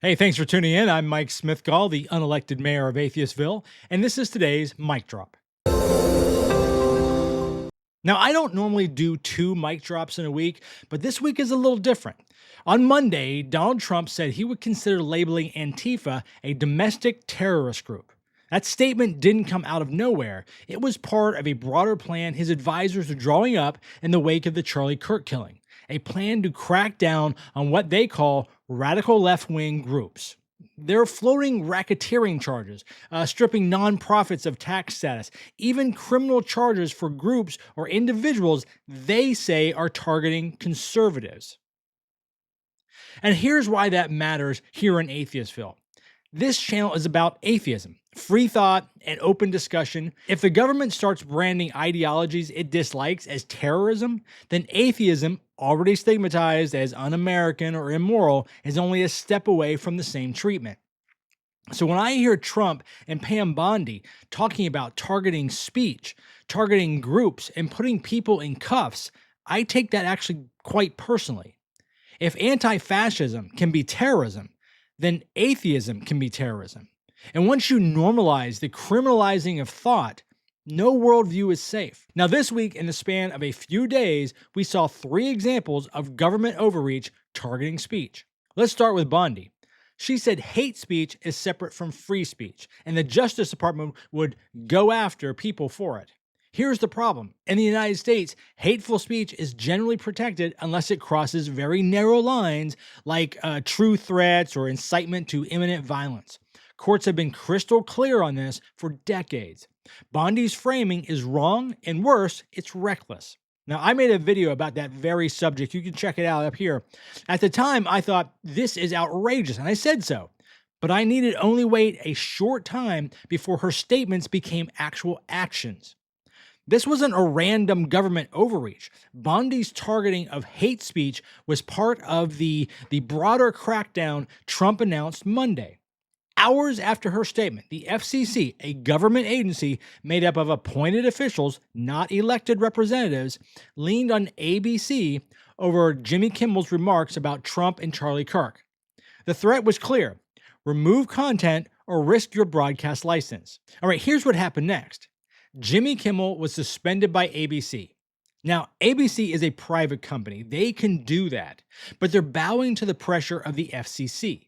Hey, thanks for tuning in. I'm Mike Smithgall, the unelected mayor of Atheistville, and this is today's Mic Drop. Now, I don't normally do 2 mic drops in a week, but this week is a little different. On Monday, Donald Trump said he would consider labeling Antifa a domestic terrorist group. That statement didn't come out of nowhere. It was part of a broader plan his advisors are drawing up in the wake of the Charlie Kirk killing, a plan to crack down on what they call radical left-wing groups. They're floating racketeering charges, stripping nonprofits of tax status, even criminal charges for groups or individuals they say are targeting conservatives. And here's why that matters here in Atheistville. This channel is about atheism, free thought, and open discussion. If the government starts branding ideologies it dislikes as terrorism, then atheism, already stigmatized as un-American or immoral, is only a step away from the same treatment. So when I hear Trump and Pam Bondi talking about targeting speech, targeting groups, and putting people in cuffs, I take that actually quite personally. If anti-fascism can be terrorism, then atheism can be terrorism. And once you normalize the criminalizing of thought, no worldview is safe. Now, this week, in the span of a few days, we saw 3 examples of government overreach targeting speech. Let's start with Bondi. She said hate speech is separate from free speech, and the Justice Department would go after people for it. Here's the problem. In the United States, hateful speech is generally protected unless it crosses very narrow lines like true threats or incitement to imminent violence. Courts have been crystal clear on this for decades. Bondi's framing is wrong, and worse, it's reckless. Now, I made a video about that very subject. You can check it out up here. At the time, I thought, this is outrageous, and I said so. But I needed only wait a short time before her statements became actual actions. This wasn't a random government overreach. Bondi's targeting of hate speech was part of the broader crackdown Trump announced Monday. Hours after her statement, the FCC, a government agency made up of appointed officials, not elected representatives, leaned on ABC over Jimmy Kimmel's remarks about Trump and Charlie Kirk. The threat was clear: remove content or risk your broadcast license. All right, here's what happened next. Jimmy Kimmel was suspended by ABC. Now, ABC is a private company. They can do that, but they're bowing to the pressure of the FCC.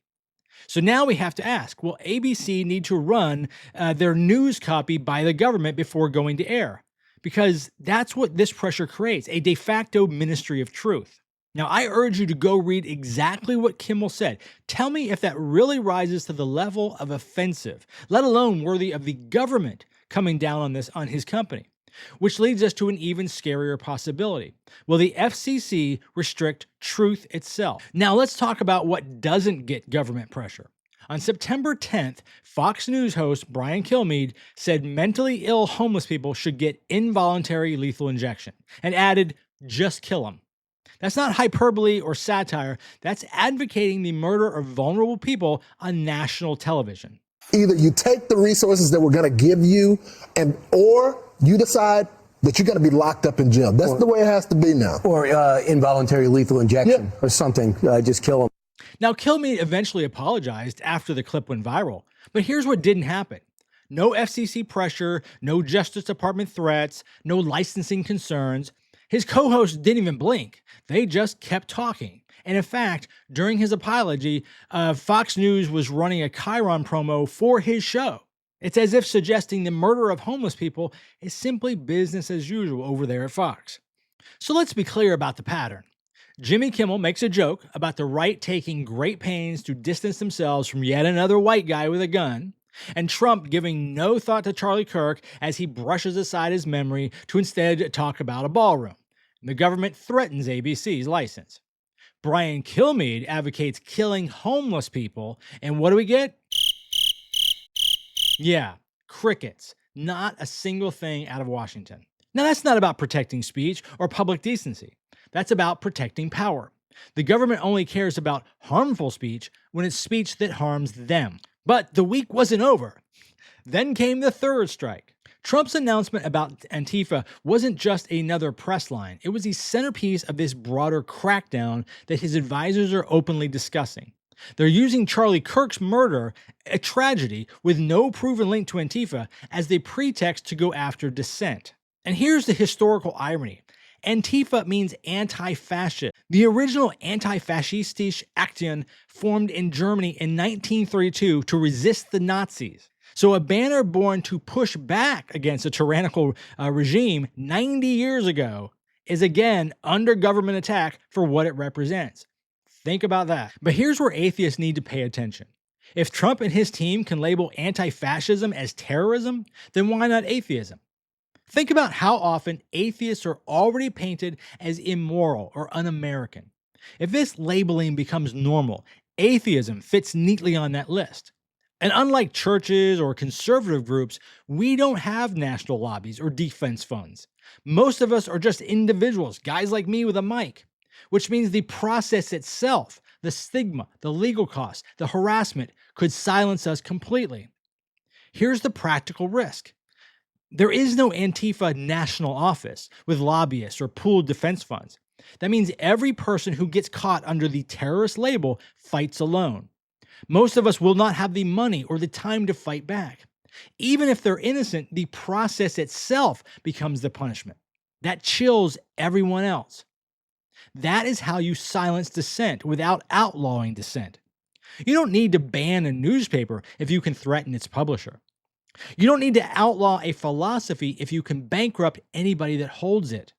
So now we have to ask, will ABC need to run their news copy by the government before going to air? Because that's what this pressure creates, a de facto ministry of truth. Now, I urge you to go read exactly what Kimmel said. Tell me if that really rises to the level of offensive, let alone worthy of the government coming down on his company. Which leads us to an even scarier possibility. Will the FCC restrict truth itself? Now let's talk about what doesn't get government pressure. On September 10th, Fox News host Brian Kilmeade said mentally ill homeless people should get involuntary lethal injection, and added, just kill them. That's not hyperbole or satire. That's advocating the murder of vulnerable people on national television. Either you take the resources that we're going to give you, or you decide that you're going to be locked up in jail. That's the way it has to be now. Or involuntary lethal injection or something. Just kill them. Now, Kilmeade eventually apologized after the clip went viral. But here's what didn't happen. No FCC pressure, no Justice Department threats, no licensing concerns. His co-hosts didn't even blink. They just kept talking. And in fact, during his apology, Fox News was running a Chiron promo for his show. It's as if suggesting the murder of homeless people is simply business as usual over there at Fox. So let's be clear about the pattern. Jimmy Kimmel makes a joke about the right taking great pains to distance themselves from yet another white guy with a gun, and Trump giving no thought to Charlie Kirk as he brushes aside his memory to instead talk about a ballroom. The government threatens ABC's license. Brian Kilmeade advocates killing homeless people, and what do we get? Yeah, crickets. Not a single thing out of Washington. Now, that's not about protecting speech or public decency. That's about protecting power. The government only cares about harmful speech when it's speech that harms them. But the week wasn't over. Then came the third strike. Trump's announcement about Antifa wasn't just another press line. It was the centerpiece of this broader crackdown that his advisors are openly discussing. They're using Charlie Kirk's murder, a tragedy with no proven link to Antifa, as the pretext to go after dissent. And here's the historical irony. Antifa means anti-fascist. The original Antifascistische Aktion formed in Germany in 1932 to resist the Nazis. So a banner born to push back against a tyrannical regime 90 years ago is again under government attack for what it represents. Think about that. But here's where atheists need to pay attention. If Trump and his team can label anti-fascism as terrorism, then why not atheism? Think about how often atheists are already painted as immoral or un-American. If this labeling becomes normal, atheism fits neatly on that list. And unlike churches or conservative groups, we don't have national lobbies or defense funds. Most of us are just individuals, guys like me with a mic, which means the process itself, the stigma, the legal costs, the harassment could silence us completely. Here's the practical risk. There is no Antifa national office with lobbyists or pooled defense funds. That means every person who gets caught under the terrorist label fights alone. Most of us will not have the money or the time to fight back. Even if they're innocent, the process itself becomes the punishment. That chills everyone else. That is how you silence dissent without outlawing dissent. You don't need to ban a newspaper if you can threaten its publisher. You don't need to outlaw a philosophy if you can bankrupt anybody that holds it.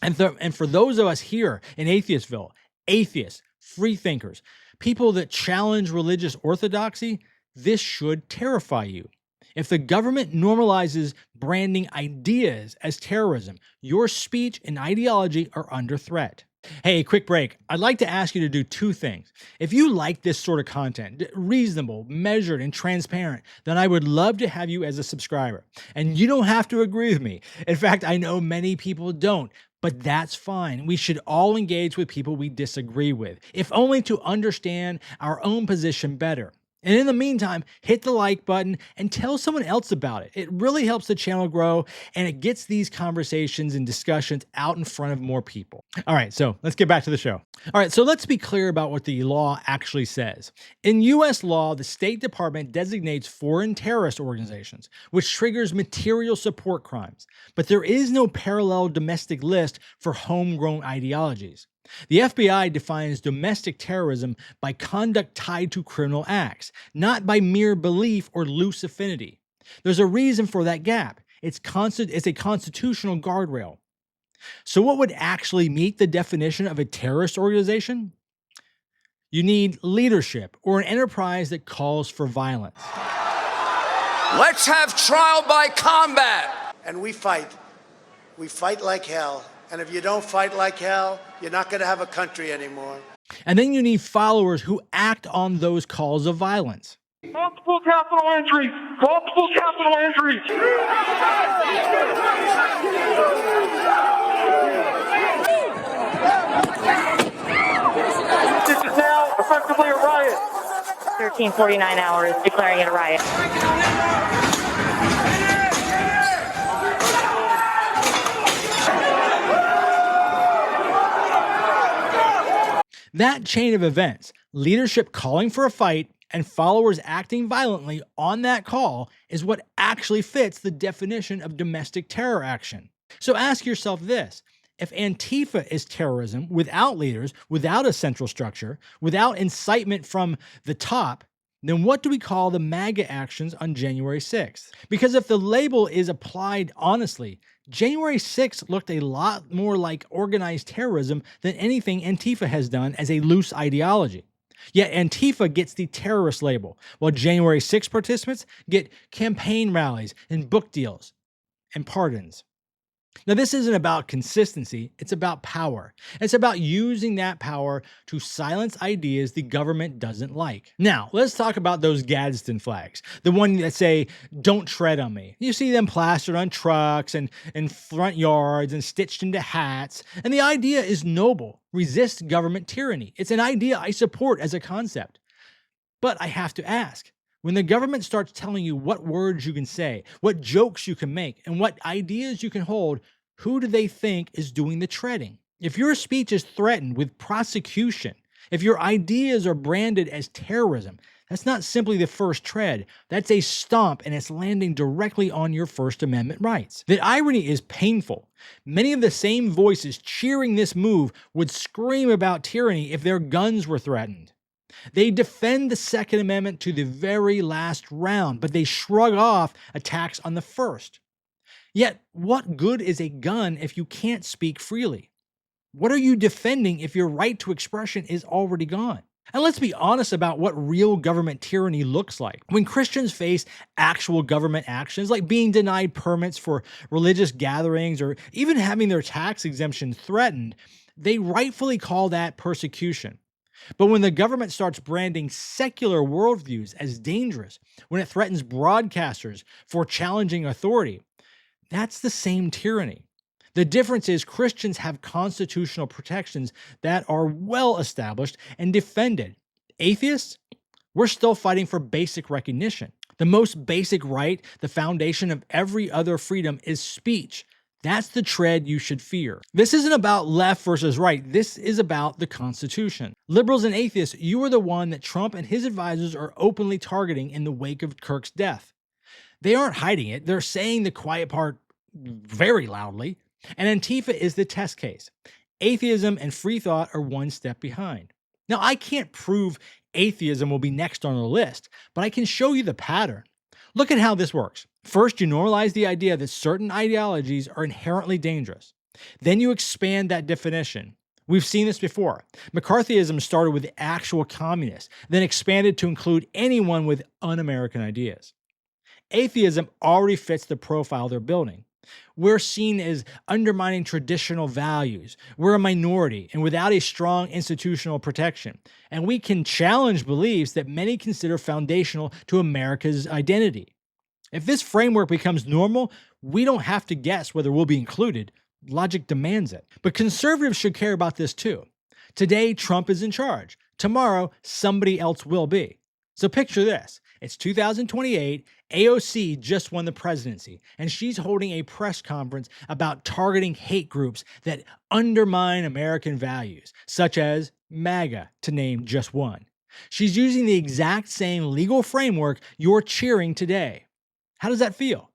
And for those of us here in Atheistville, atheists, free thinkers, people that challenge religious orthodoxy, this should terrify you. If the government normalizes branding ideas as terrorism, your speech and ideology are under threat. Hey, quick break. I'd like to ask you to do two things. If you like this sort of content, reasonable, measured, and transparent, then I would love to have you as a subscriber. And you don't have to agree with me. In fact, I know many people don't, but that's fine. We should all engage with people we disagree with, if only to understand our own position better. And in the meantime, hit the like button and tell someone else about it. It really helps the channel grow and it gets these conversations and discussions out in front of more people. All right, so let's get back to the show. All right, so let's be clear about what the law actually says. In US law, the State Department designates foreign terrorist organizations, which triggers material support crimes. But there is no parallel domestic list for homegrown ideologies. The FBI defines domestic terrorism by conduct tied to criminal acts, not by mere belief or loose affinity. There's a reason for that gap. It's a constitutional guardrail. So what would actually meet the definition of a terrorist organization? You need leadership or an enterprise that calls for violence. Let's have trial by combat. And we fight. We fight like hell. And if you don't fight like hell, you're not going to have a country anymore. And then you need followers who act on those calls of violence. Multiple capital entries! Multiple capital entries! This is now effectively a riot. 1349 hours declaring it a riot. That chain of events, leadership calling for a fight and followers acting violently on that call, is what actually fits the definition of domestic terror action. So ask yourself this: if Antifa is terrorism without leaders, without a central structure, without incitement from the top, then what do we call the MAGA actions on January 6th? Because if the label is applied honestly, January 6th looked a lot more like organized terrorism than anything Antifa has done as a loose ideology. Yet Antifa gets the terrorist label, while January 6th participants get campaign rallies and book deals and pardons. Now, this isn't about consistency, it's about power. It's about using that power to silence ideas the government doesn't like. Now, let's talk about those Gadsden flags, the one that say, "Don't tread on me." You see them plastered on trucks and in front yards and stitched into hats. And the idea is noble: resist government tyranny. It's an idea I support as a concept. But I have to ask, when the government starts telling you what words you can say, what jokes you can make, and what ideas you can hold, who do they think is doing the treading? If your speech is threatened with prosecution, If your ideas are branded as terrorism, that's not simply the first tread, that's a stomp, and it's landing directly on your First Amendment rights. The irony is painful. Many of the same voices cheering this move would scream about tyranny if their guns were threatened. They defend the Second Amendment to the very last round, but they shrug off attacks on the first. Yet, what good is a gun if you can't speak freely? What are you defending if your right to expression is already gone? And let's be honest about what real government tyranny looks like. When Christians face actual government actions, like being denied permits for religious gatherings or even having their tax exemption threatened, they rightfully call that persecution. But when the government starts branding secular worldviews as dangerous, when it threatens broadcasters for challenging authority, that's the same tyranny. The difference is Christians have constitutional protections that are well established and defended. Atheists, we're still fighting for basic recognition. The most basic right, the foundation of every other freedom, is speech. That's the tread you should fear. This isn't about left versus right. This is about the Constitution. Liberals and atheists, you are the one that Trump and his advisors are openly targeting in the wake of Kirk's death. They aren't hiding it. They're saying the quiet part very loudly. And Antifa is the test case. Atheism and free thought are one step behind. Now, I can't prove atheism will be next on the list, but I can show you the pattern. Look at how this works. First, you normalize the idea that certain ideologies are inherently dangerous. Then you expand that definition. We've seen this before. McCarthyism started with actual communists, then expanded to include anyone with un-American ideas. Atheism already fits the profile they're building. We're seen as undermining traditional values. We're a minority and without a strong institutional protection. And we can challenge beliefs that many consider foundational to America's identity. If this framework becomes normal, we don't have to guess whether we'll be included. Logic demands it. But conservatives should care about this too. Today, Trump is in charge. Tomorrow, somebody else will be. So picture this. It's 2028, AOC just won the presidency, and she's holding a press conference about targeting hate groups that undermine American values, such as MAGA, to name just one. She's using the exact same legal framework you're cheering today. How does that feel?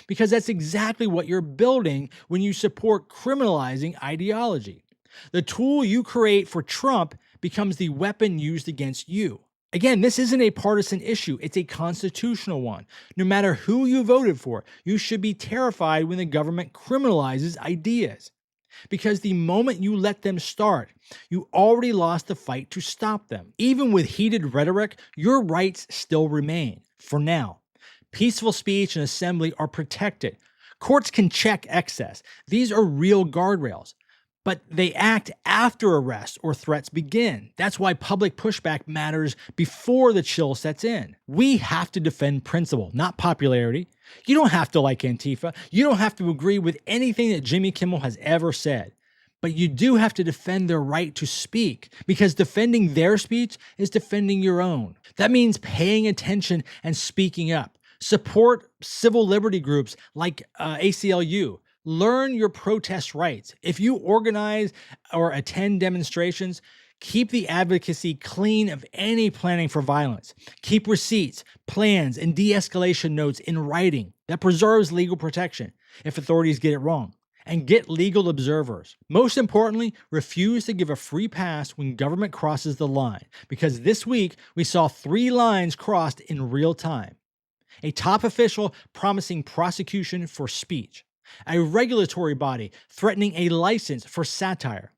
Because that's exactly what you're building when you support criminalizing ideology. The tool you create for Trump becomes the weapon used against you. Again, this isn't a partisan issue, it's a constitutional one. No matter who you voted for, you should be terrified when the government criminalizes ideas. Because the moment you let them start, you already lost the fight to stop them. Even with heated rhetoric, your rights still remain, for now. Peaceful speech and assembly are protected. Courts can check excess. These are real guardrails. But they act after arrests or threats begin. That's why public pushback matters before the chill sets in. We have to defend principle, not popularity. You don't have to like Antifa. You don't have to agree with anything that Jimmy Kimmel has ever said. But you do have to defend their right to speak, because defending their speech is defending your own. That means paying attention and speaking up. Support civil liberty groups like ACLU. Learn your protest rights. If you organize or attend demonstrations, keep the advocacy clean of any planning for violence. Keep receipts, plans, and de-escalation notes in writing. That preserves legal protection if authorities get it wrong. And get legal observers. Most importantly, refuse to give a free pass when government crosses the line, because this week we saw 3 lines crossed in real time. A top official promising prosecution for speech. A regulatory body threatening a license for satire.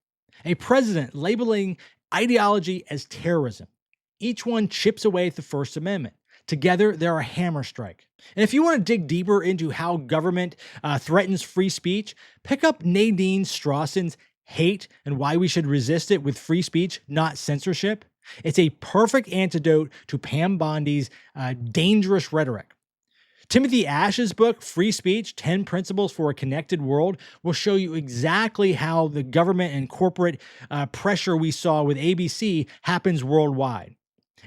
A president labeling ideology as terrorism. Each one chips away at the First Amendment. Together, they're a hammer strike. And if you want to dig deeper into how government threatens free speech, pick up Nadine Strawson's Hate and Why We Should Resist It with Free Speech, Not Censorship. It's a perfect antidote to Pam Bondi's dangerous rhetoric. Timothy Ash's book, Free Speech, 10 Principles for a Connected World, will show you exactly how the government and corporate pressure we saw with ABC happens worldwide.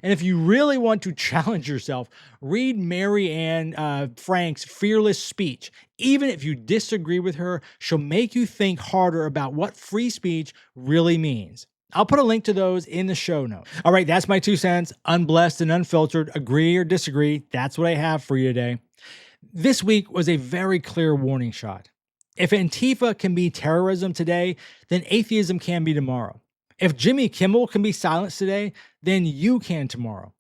And if you really want to challenge yourself, read Mary Ann Frank's Fearless Speech. Even if you disagree with her, she'll make you think harder about what free speech really means. I'll put a link to those in the show notes. All right, that's my 2 cents, unblessed and unfiltered. Agree or disagree, that's what I have for you today. This week was a very clear warning shot. If Antifa can be terrorism today, then atheism can be tomorrow. If Jimmy Kimmel can be silenced today, then you can tomorrow.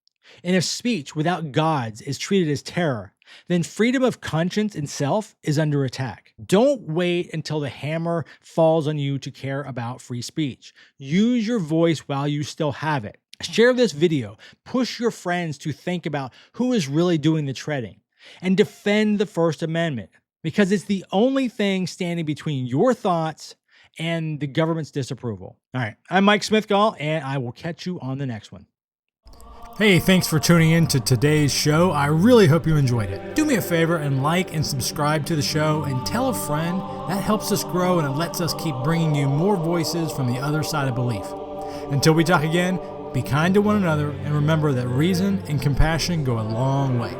And if speech without gods is treated as terror, then freedom of conscience itself is under attack. Don't wait until the hammer falls on you to care about free speech. Use your voice while you still have it. Share this video. Push your friends to think about who is really doing the treading. And defend the First Amendment, because it's the only thing standing between your thoughts and the government's disapproval. All right, I'm Mike Smithgall, and I will catch you on the next one. Hey, thanks for tuning in to today's show. I really hope you enjoyed it. Do me a favor and like and subscribe to the show and tell a friend. That helps us grow and it lets us keep bringing you more voices from the other side of belief. Until we talk again, be kind to one another and remember that reason and compassion go a long way.